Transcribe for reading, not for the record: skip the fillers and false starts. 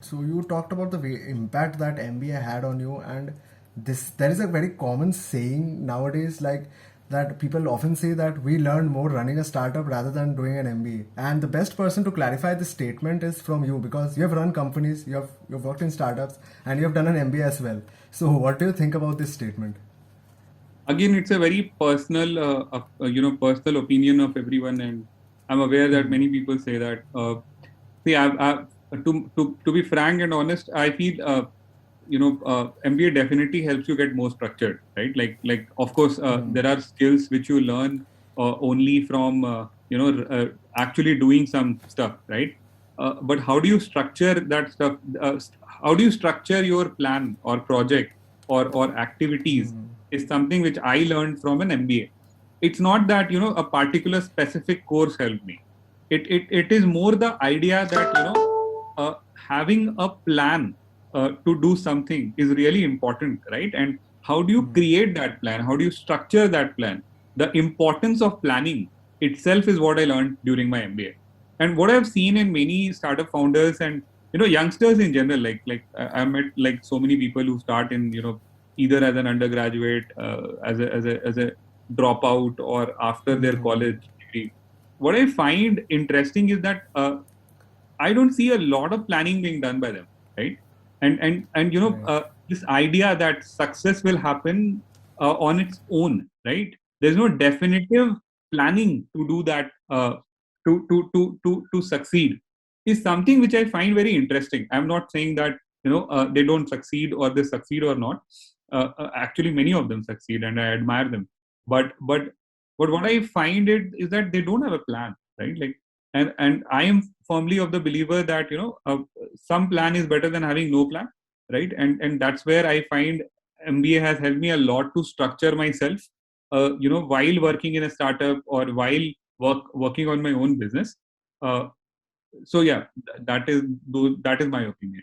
So you talked about the impact that MBA had on you, and this there is a very common saying nowadays, like that people often say that we learn more running a startup rather than doing an MBA. And the best person to clarify this statement is from you, because you have run companies, you've worked in startups, and you have done an MBA as well. So what do you think about this statement? Again, it's a very personal, personal opinion of everyone, and I'm aware that many people say that. See, to be frank and honest, I feel MBA definitely helps you get more structured, right? Of course, there are skills which you learn only from actually doing some stuff, right? But how do you structure that stuff? How do you structure your plan or project or activities is something which I learned from an MBA. It's not that a particular specific course helped me. It is more the idea that having a plan to do something is really important, right? And how do you create that plan? How do you structure that plan? The importance of planning itself is what I learned during my MBA. And what I've seen in many startup founders and youngsters in general, I met like so many people who start in either as an undergraduate, as a dropout, or after their college degree. What I find interesting is that I don't see a lot of planning being done by them, right? And Right. this idea that success will happen on its own, right? There's no definitive planning to do that to succeed is something which I find very interesting. I'm not saying that they don't succeed or they succeed or not. Actually, many of them succeed, and I admire them. But what I find it is that they don't have a plan, right? And I am firmly of the believer that some plan is better than having no plan, right? And that's where I find MBA has helped me a lot to structure myself, while working in a startup or while working on my own business. uh, so yeah, that is my opinion.